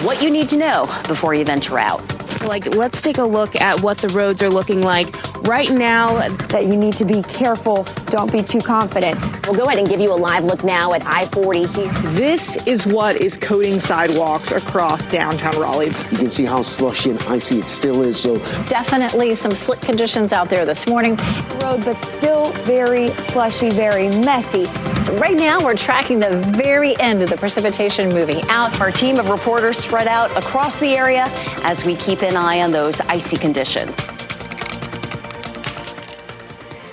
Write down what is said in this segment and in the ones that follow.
what you need to know before you venture out. Let's take a look at what the roads are looking like right now. That you need to be careful. Don't be too confident. We'll go ahead and give you a live look now at I-40 here. This is what is coating sidewalks across downtown Raleigh. You can see how slushy and icy it still is. So Definitely some slick conditions out there this morning. Road, but still very slushy, very messy. So right now, we're tracking the very end of the precipitation moving out. Our team of reporters spread out across the area as we keep an eye on those icy conditions.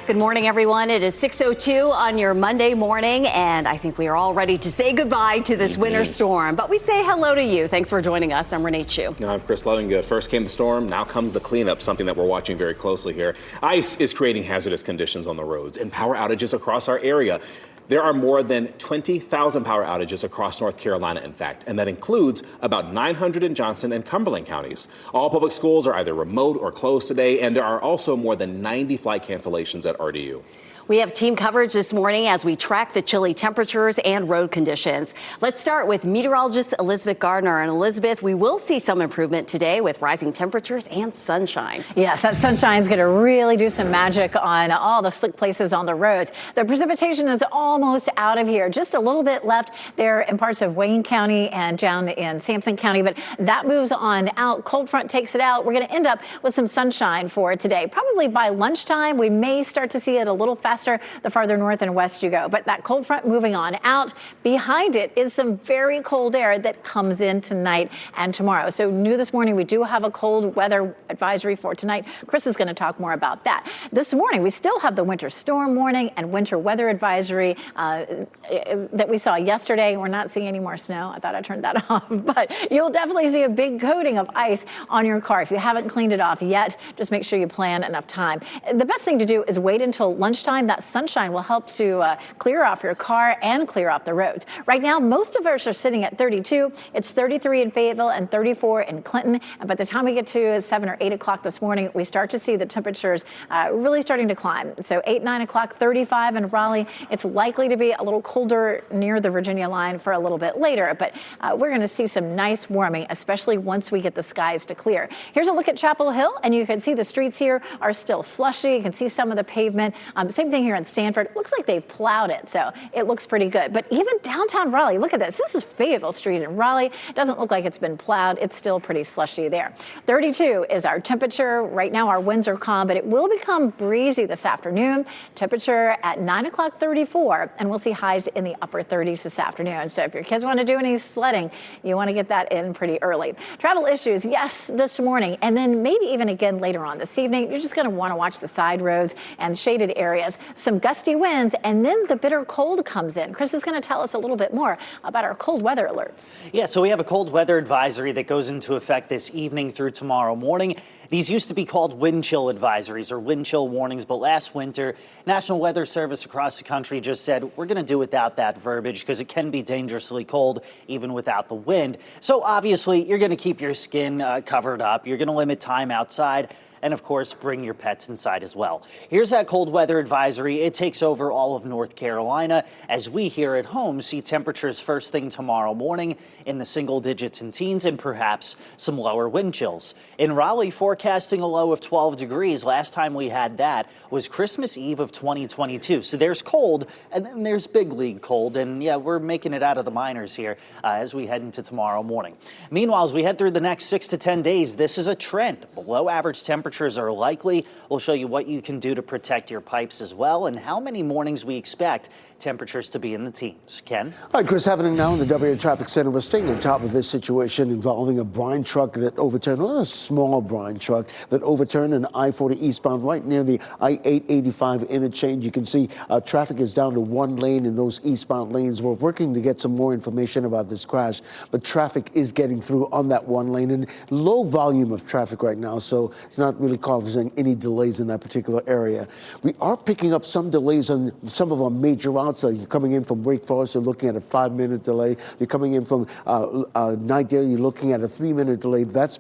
Good morning, everyone. It is 6:02 on your Monday morning, and I think we are all ready to say goodbye to this winter storm. But we say hello to you. Thanks for joining us. I'm Renee Chu. I'm Chris Loving. First came the storm, now comes the cleanup, something that we're watching very closely here. Ice is creating hazardous conditions on the roads and power outages across our area. There are more than 20,000 power outages across North Carolina, in fact, and that includes about 900 in Johnson and Cumberland counties. All public schools are either remote or closed today, and there are also more than 90 flight cancellations at RDU. We have team coverage this morning as we track the chilly temperatures and road conditions. Let's start with meteorologist Elizabeth Gardner. And Elizabeth, we will see some improvement today with rising temperatures and sunshine. Yes, that sunshine is going to really do some magic on all the slick places on the roads. The precipitation is almost out of here. Just a little bit left there in parts of Wayne County and down in Sampson County, but that moves on out. Cold front takes it out. We're going to end up with some sunshine for today. Probably by lunchtime, we may start to see it a little faster the farther north and west you go. But that cold front moving on out. Behind it is some very cold air that comes in tonight and tomorrow. So new this morning, we do have a cold weather advisory for tonight. Chris is going to talk more about that. This morning, we still have the winter storm warning and winter weather advisory that we saw yesterday. We're not seeing any more snow. I thought I turned that off. But you'll definitely see a big coating of ice on your car. If you haven't cleaned it off yet, just make sure you plan enough time. The best thing to do is wait until lunchtime. That sunshine will help to clear off your car and clear off the roads. Right now, most of us are sitting at 32. It's 33 in Fayetteville and 34 in Clinton. And by the time we get to 7 or 8 o'clock this morning, we start to see the temperatures really starting to climb. So 8, 9 o'clock, 35 in Raleigh. It's likely to be a little colder near the Virginia line for a little bit later. But we're going to see some nice warming, especially once we get the skies to clear. Here's a look at Chapel Hill, and you can see the streets here are still slushy. You can see some of the pavement. Same thing here in Sanford. Looks like they've plowed it, so it looks pretty good. But even downtown Raleigh, look at this. This is Fayetteville Street in Raleigh. It doesn't look like it's been plowed. It's still pretty slushy there. 32 is our temperature. Right now, our winds are calm, but it will become breezy this afternoon. Temperature at 9 o'clock, 34, and we'll see highs in the upper 30s this afternoon. So if your kids want to do any sledding, you want to get that in pretty early. Travel issues, yes, this morning, and then maybe even again later on this evening. You're just going to want to watch the side roads and shaded areas. Some gusty winds, and then the bitter cold comes in. Chris is going to tell us a little bit more about our cold weather alerts. Yeah, so we have a cold weather advisory that goes into effect this evening through tomorrow morning. These used to be called wind chill advisories or wind chill warnings, but last winter, National Weather Service across the country just said, we're going to do without that verbiage because it can be dangerously cold even without the wind. So obviously, you're going to keep your skin covered up. You're going to limit time outside. And of course, bring your pets inside as well. Here's that cold weather advisory. It takes over all of North Carolina as we here at home see temperatures first thing tomorrow morning in the single digits and teens and perhaps some lower wind chills. In Raleigh, forecasting a low of 12 degrees. Last time we had that was Christmas Eve of 2022. So there's cold and then there's big league cold. And yeah, we're making it out of the minors here as we head into tomorrow morning. Meanwhile, as we head through the next 6 to 10 days, this is a trend. Below average temperatures are likely. We'll show you what you can do to protect your pipes as well and how many mornings we expect temperatures to be in the teens. Ken? All right, Chris, happening now in the WRAL Traffic Center. We're staying on top of this situation involving a brine truck that overturned, not a small brine truck, that overturned an I-40 eastbound right near the I-885 interchange. You can see traffic is down to one lane in those eastbound lanes. We're working to get some more information about this crash, but traffic is getting through on that one lane and low volume of traffic right now, so it's not really causing any delays in that particular area. We are picking up some delays on some of our major routes. You're coming in from Wake Forest, you're looking at a 5-minute delay. You're coming in from Knightdale, you're looking at a 3-minute delay. That's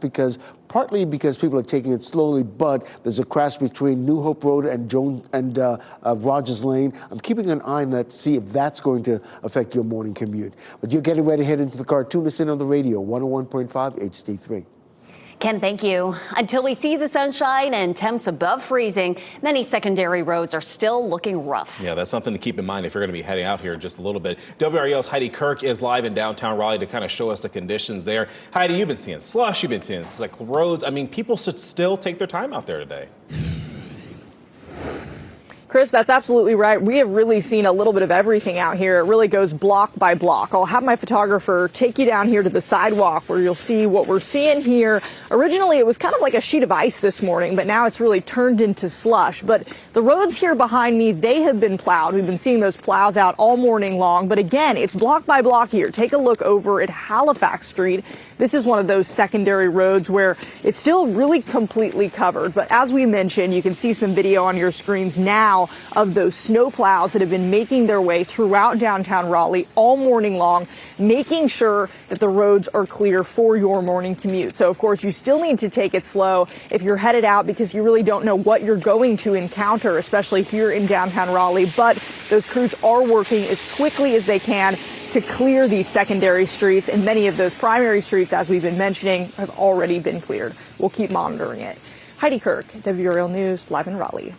partly because people are taking it slowly, but there's a crash between New Hope Road and Rogers Lane. I'm keeping an eye on that to see if that's going to affect your morning commute. But you're getting ready to head into the car. Tune us in on the radio, 101.5 HD3. Ken, thank you. Until we see the sunshine and temps above freezing, many secondary roads are still looking rough. Yeah, that's something to keep in mind if you're going to be heading out here in just a little bit. WRAL's Heidi Kirk is live in downtown Raleigh to kind of show us the conditions there. Heidi, you've been seeing slush, you've been seeing slick roads. I mean, people should still take their time out there today. Chris, that's absolutely right. We have really seen a little bit of everything out here. It really goes block by block. I'll have my photographer take you down here to the sidewalk where you'll see what we're seeing here. Originally, it was kind of like a sheet of ice this morning, but now it's really turned into slush. But the roads here behind me, they have been plowed. We've been seeing those plows out all morning long. But again, it's block by block here. Take a look over at Halifax Street. This is one of those secondary roads where it's still really completely covered. But as we mentioned, you can see some video on your screens now of those snow plows that have been making their way throughout downtown Raleigh all morning long, making sure that the roads are clear for your morning commute. So, of course, you still need to take it slow if you're headed out because you really don't know what you're going to encounter, especially if you're in downtown Raleigh. But those crews are working as quickly as they can to clear these secondary streets, and many of those primary streets, as we've been mentioning, have already been cleared. We'll keep monitoring it. Heidi Kirk, WRAL News, live in Raleigh.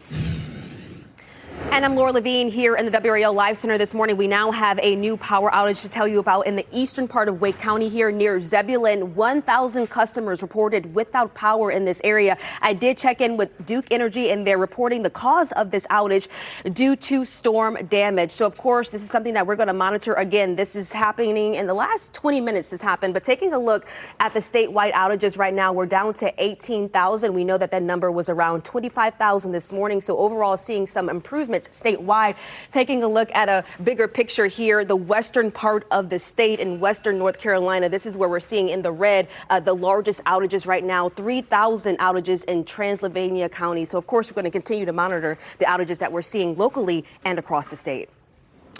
And I'm Laura Levine here in the WRAL Live Center this morning. We now have a new power outage to tell you about in the eastern part of Wake County here near Zebulon. 1,000 customers reported without power in this area. I did check in with Duke Energy and they're reporting the cause of this outage due to storm damage. So, of course, this is something that we're going to monitor. Again, this is happening in the last 20 minutes this happened. But taking a look at the statewide outages right now, we're down to 18,000. We know that that number was around 25,000 this morning. So overall, seeing some improvements statewide. Taking a look at a bigger picture here, the western part of the state in western North Carolina, this is where we're seeing in the red the largest outages right now, 3,000 outages in Transylvania County. So, of course, we're going to continue to monitor the outages that we're seeing locally and across the state.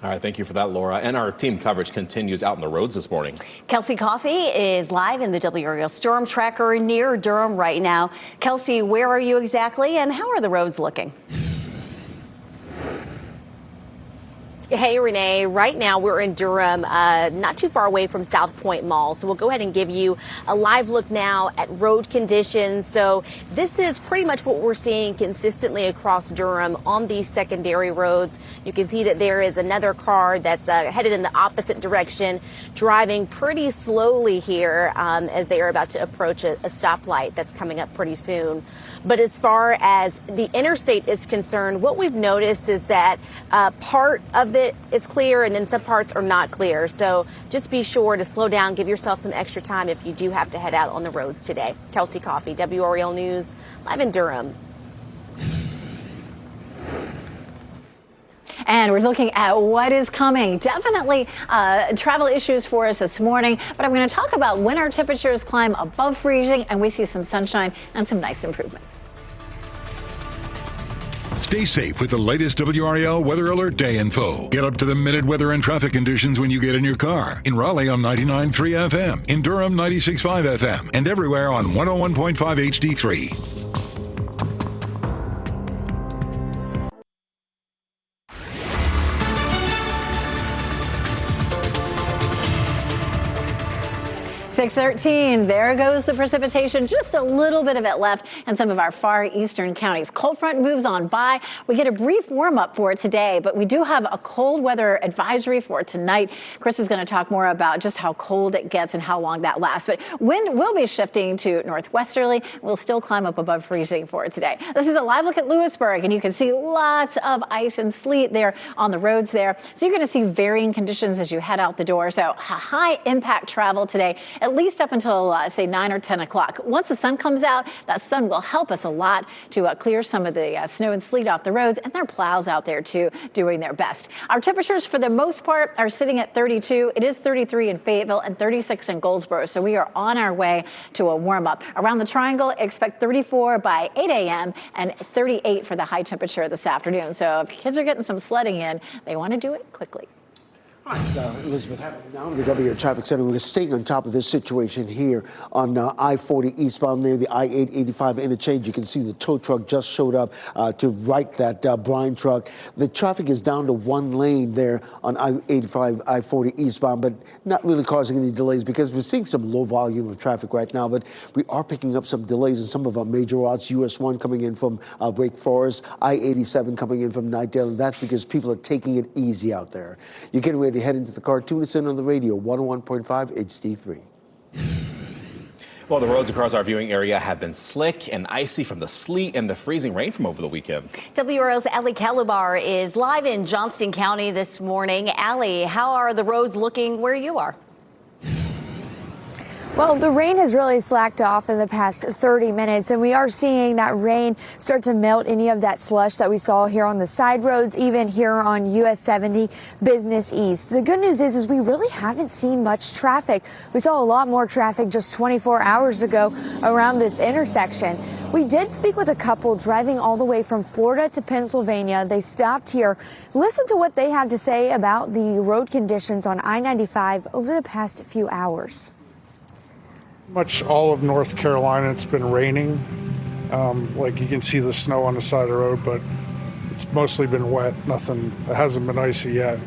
All right, thank you for that, Laura. And our team coverage continues out on the roads this morning. Kelsey Coffey is live in the WRAL Storm Tracker near Durham right now. Kelsey, where are you exactly and how are the roads looking? Hey, Renee, right now we're in Durham, not too far away from South Point Mall. So we'll go ahead and give you a live look now at road conditions. So this is pretty much what we're seeing consistently across Durham on these secondary roads. You can see that there is another car that's headed in the opposite direction, driving pretty slowly here as they are about to approach a stoplight that's coming up pretty soon. But as far as the interstate is concerned, what we've noticed is that part of it is clear and then some parts are not clear. So just be sure to slow down, give yourself some extra time if you do have to head out on the roads today. Kelsey Coffey, WRAL News, live in Durham. And we're looking at what is coming. Definitely travel issues for us this morning. But I'm going to talk about when our temperatures climb above freezing and we see some sunshine and some nice improvement. Stay safe with the latest WRAL Weather Alert Day info. Get up to the minute weather and traffic conditions when you get in your car. In Raleigh on 99.3 FM, in Durham 96.5 FM, and everywhere on 101.5 HD3. 6:13, there goes the precipitation. Just a little bit of it left in some of our far eastern counties. Cold front moves on by. We get a brief warm up for it today, but we do have a cold weather advisory for tonight. Chris is going to talk more about just how cold it gets and how long that lasts. But wind will be shifting to northwesterly. We'll still climb up above freezing for it today. This is a live look at Lewisburg, and you can see lots of ice and sleet there on the roads there. So you're going to see varying conditions as you head out the door. So high impact travel today. at least up until, say, 9 or 10 o'clock. Once the sun comes out, that sun will help us a lot to clear some of the snow and sleet off the roads, and there are plows out there, too, doing their best. Our temperatures, for the most part, are sitting at 32. It is 33 in Fayetteville and 36 in Goldsboro, so we are on our way to a warm-up. Around the Triangle, expect 34 by 8 a.m. and 38 for the high temperature this afternoon. So if kids are getting some sledding in, they want to do it quickly. Elizabeth, now in the WRAL Traffic Center, we're staying on top of this situation here on I-40 eastbound near the I-885 interchange. You can see the tow truck just showed up to right that brine truck. The traffic is down to one lane there on I-85, I-40 eastbound, but not really causing any delays because we're seeing some low volume of traffic right now, but we are picking up some delays in some of our major routes. US 1 coming in from Wake Forest, I-87 coming in from Nightdale, and that's because people are taking it easy out there. You're getting ready to head into the car. Tune us in on the radio, 101.5 HD3. Well, the roads across our viewing area have been slick and icy from the sleet and the freezing rain from over the weekend. WRAL's Ali Calabar is live in Johnston County this morning. Ali, how are the roads looking where you are? Well, the rain has really slacked off in the past 30 minutes, and we are seeing that rain start to melt any of that slush that we saw here on the side roads, even here on US 70 Business East. The good news is we really haven't seen much traffic. We saw a lot more traffic just 24 hours ago around this intersection. We did speak with a couple driving all the way from Florida to Pennsylvania. They stopped here. Listen to what they have to say about the road conditions on I-95 over the past few hours. Much all of North Carolina, it's been raining. Like you can see the snow on the side of the road, but it's mostly been wet. Nothing, it hasn't been icy yet.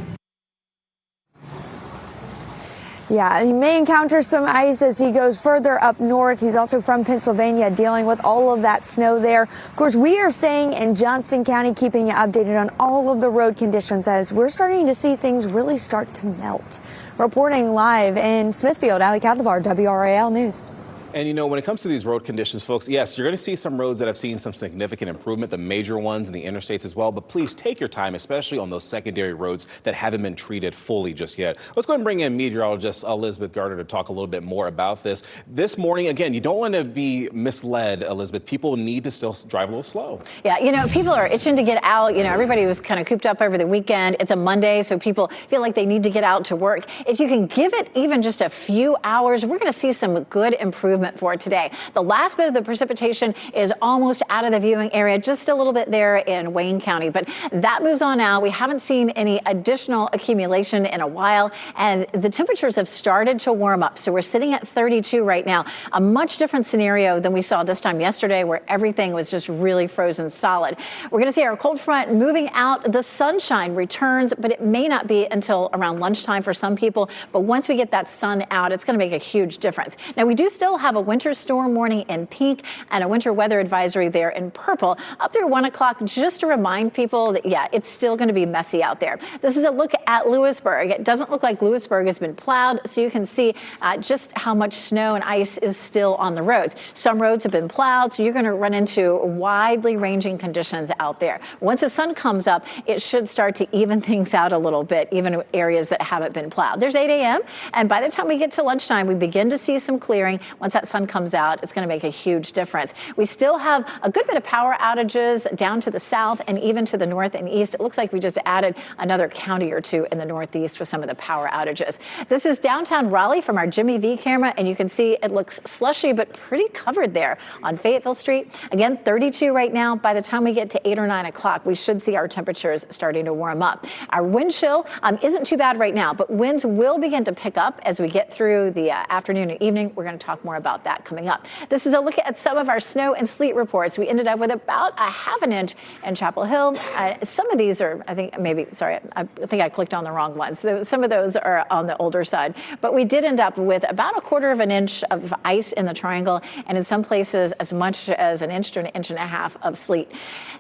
Yeah, he may encounter some ice as he goes further up north. He's also from Pennsylvania, dealing with all of that snow there. Of course, we are staying in Johnston County, keeping you updated on all of the road conditions as we're starting to see things really start to melt. Reporting live in Smithfield, Ali Calabar, WRAL News. And, you know, when it comes to these road conditions, folks, yes, you're going to see some roads that have seen some significant improvement, the major ones and the interstates as well. But please take your time, especially on those secondary roads that haven't been treated fully just yet. Let's go ahead and bring in meteorologist Elizabeth Gardner to talk a little bit more about this. This morning, again, you don't want to be misled, Elizabeth. People need to still drive a little slow. Yeah, you know, people are itching to get out. You know, everybody was kind of cooped up over the weekend. It's a Monday, so people feel like they need to get out to work. If you can give it even just a few hours, we're going to see some good improvement for today. The last bit of the precipitation is almost out of the viewing area, just a little bit there in Wayne County, but that moves on now. We haven't seen any additional accumulation in a while, and the temperatures have started to warm up. So we're sitting at 32 right now, a much different scenario than we saw this time yesterday, where everything was just really frozen solid. We're going to see our cold front moving out. The sunshine returns, but it may not be until around lunchtime for some people. But once we get that sun out, it's going to make a huge difference. Now, we do still have a winter storm warning in pink and a winter weather advisory there in purple up through 1 o'clock, just to remind people that, yeah, it's still going to be messy out there. This is a look at Lewisburg. It doesn't look like Lewisburg has been plowed, so you can see just how much snow and ice is still on the roads. Some roads have been plowed, so you're going to run into widely ranging conditions out there. Once the sun comes up, it should start to even things out a little bit, even in areas that haven't been plowed. There's 8 a.m., and by the time we get to lunchtime, we begin to see some clearing. Once that sun comes out, it's going to make a huge difference. We still have a good bit of power outages down to the south and even to the north and east. It looks like we just added another county or two in the northeast with some of the power outages. This is downtown Raleigh from our Jimmy V camera, and you can see it looks slushy but pretty covered there on Fayetteville Street. Again, 32 right now. By the time we get to 8 or 9 o'clock, we should see our temperatures starting to warm up. Our wind chill isn't too bad right now, but winds will begin to pick up as we get through the afternoon and evening. We're going to talk more about that coming up. This is a look at some of our snow and sleet reports. We ended up with about a ½ an inch in Chapel Hill. Some of these are, I think I clicked on the wrong ones. Some of those are on the older side, but we did end up with about 1/4 inch of ice in the Triangle, and in some places as much as 1 inch to 1.5 inches of sleet.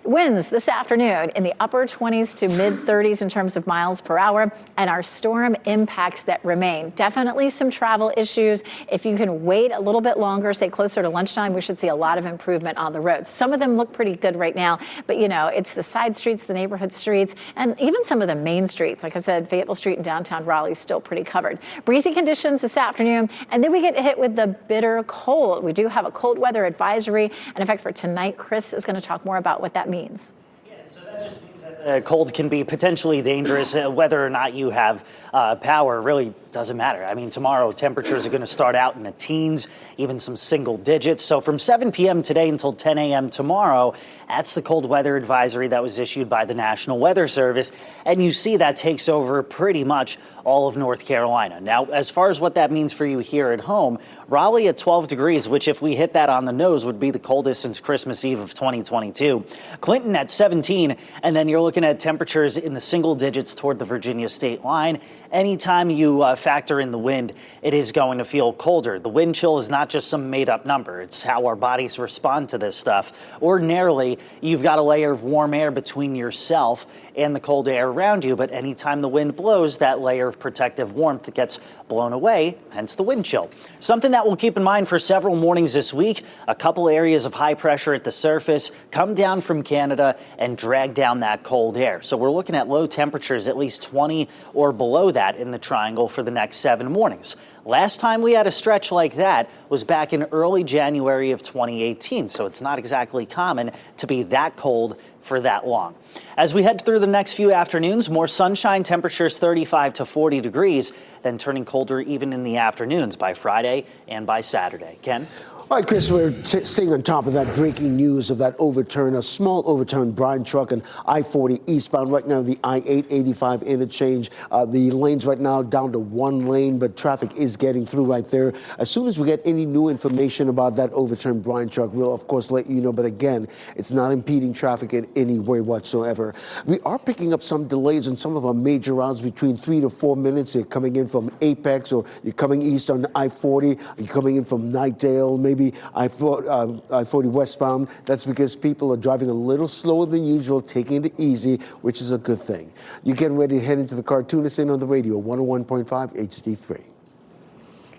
Winds this afternoon in the upper 20s to mid 30s in terms of miles per hour, and our storm impacts that remain. Definitely some travel issues. If you can wait a little little bit longer, say closer to lunchtime, we should see a lot of improvement on the roads. Some of them look pretty good right now, but it's the side streets, the neighborhood streets, and even some of the main streets. Like I said, Fayetteville Street and downtown Raleigh is still pretty covered. Breezy conditions this afternoon, and then we get hit with the bitter cold. We do have a cold weather advisory, and in fact, for tonight, Chris is going to talk more about what that means. Yeah, so that just means that cold can be potentially dangerous. Whether or not you have power really doesn't matter. I mean, tomorrow temperatures are going to start out in the teens, even some single digits. So from 7 p.m. today until 10 a.m. tomorrow, that's the cold weather advisory that was issued by the National Weather Service. And you see that takes over pretty much all of North Carolina. Now, as far as what that means for you here at home, Raleigh at 12 degrees, which if we hit that on the nose would be the coldest since Christmas Eve of 2022. Clinton at 17, and then you're looking at temperatures in the single digits toward the Virginia state line. Anytime you factor in the wind, it is going to feel colder. The wind chill is not just some made-up number. It's how our bodies respond to this stuff. Ordinarily, you've got a layer of warm air between yourself and the cold air around you, but anytime the wind blows, that layer of protective warmth gets blown away, hence the wind chill. Something that we'll keep in mind for several mornings this week, a couple areas of high pressure at the surface come down from Canada and drag down that cold air. So we're looking at low temperatures, at least 20 or below that in the triangle for the next 7 mornings. Last time we had a stretch like that was back in early January of 2018, so it's not exactly common to be that cold for that long. As we head through the next few afternoons, more sunshine, temperatures 35 to 40 degrees, then turning colder even in the afternoons by Friday and by Saturday. Ken? All right, Chris, we're staying on top of that breaking news of that overturn, a small overturned brine truck on I-40 eastbound. Right now, the I-885 interchange. The lanes right now down to 1 lane, but traffic is getting through right there. As soon as we get any new information about that overturned brine truck, we'll, of course, let you know. But again, it's not impeding traffic in any way whatsoever. We are picking up some delays on some of our major routes between 3 to 4 minutes. You're coming in from Apex, or you're coming east on I-40. You're coming in from Knightdale, maybe I-40 westbound. That's because people are driving a little slower than usual, taking it easy, which is a good thing. You're getting ready to head into the car. Tune us in on the radio, 101.5 HD3.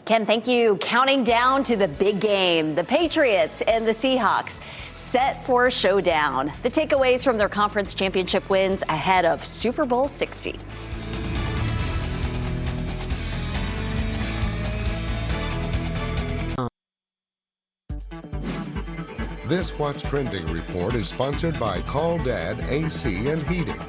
Ken, thank you. Counting down to the big game. The Patriots and the Seahawks set for a showdown. The takeaways from their conference championship wins ahead of Super Bowl 60. This What's Trending report is sponsored by Call Dad AC and Heating.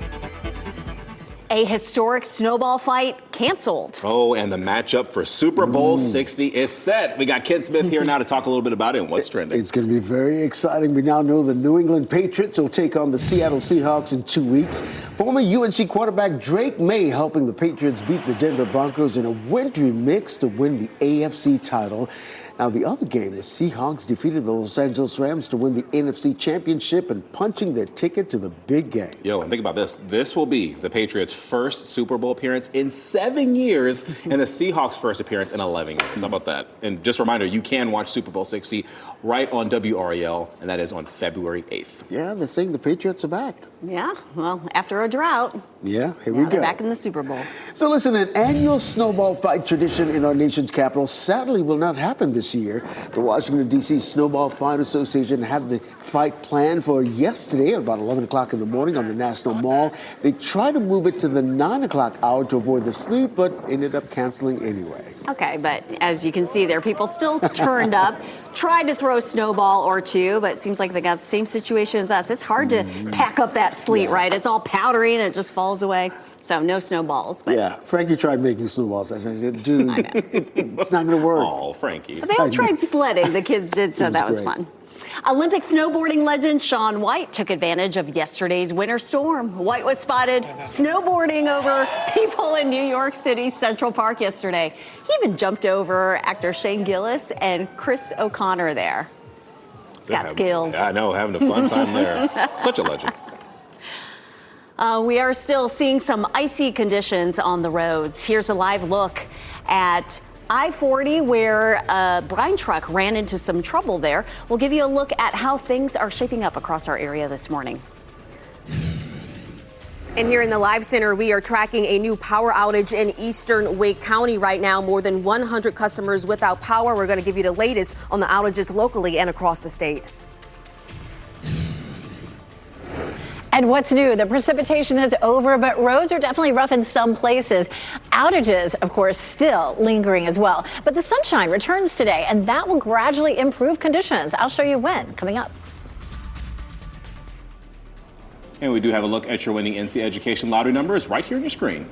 A historic snowball fight canceled. Oh, and the matchup for Super Bowl 60 is set. We got Ken Smith here now to talk a little bit about it and what's trending. It's going to be very exciting. We now know the New England Patriots will take on the Seattle Seahawks in 2 weeks. Former UNC quarterback Drake May helping the Patriots beat the Denver Broncos in a wintry mix to win the AFC title. Now, the other game, the Seahawks defeated the Los Angeles Rams to win the NFC Championship and punching their ticket to the big game. Yo, and think about this. This will be the Patriots' first Super Bowl appearance in 7 years and the Seahawks' first appearance in 11 years. How about that? And just a reminder, you can watch Super Bowl 60 right on WRAL, and that is on February 8th. Yeah, they're saying the Patriots are back. Yeah, well, after a drought. Yeah, here we we go. go. Back in the Super Bowl. So listen, an annual snowball fight tradition in our nation's capital sadly will not happen this year. The Washington, D.C. Snowball Fight Association had the fight planned for yesterday at about 11 o'clock in the morning on the National Mall. They tried to move it to the 9 o'clock hour to avoid the sleet, but ended up canceling anyway. Okay, but as you can see there, people still turned up, tried to throw a snowball or two, but it seems like they got the same situation as us. It's hard to pack up that sleet, right? It's all powdery and it just falls away. So no snowballs. But yeah, Frankie tried making snowballs. I said, dude, it's not going to work. Oh, Frankie. They all tried sledding, the kids did, so that was fun. Olympic snowboarding legend Shaun White took advantage of yesterday's winter storm. White was spotted snowboarding over people in New York City's Central Park yesterday. He even jumped over actor Shane Gillis and Chris O'Connor there. He's got skills. Yeah, I know, having a fun time there. Such a legend. We are still seeing some icy conditions on the roads. Here's a live look at I-40 where a brine truck ran into some trouble there. We'll give you a look at how things are shaping up across our area this morning. And here in the Live Center, we are tracking a new power outage in eastern Wake County right now. More than 100 customers without power. We're going to give you the latest on the outages locally and across the state. And what's new? The precipitation is over, but roads are definitely rough in some places. Outages, of course, still lingering as well. But the sunshine returns today, and that will gradually improve conditions. I'll show you when, coming up. And we do have a look at your winning NC Education lottery numbers right here on your screen.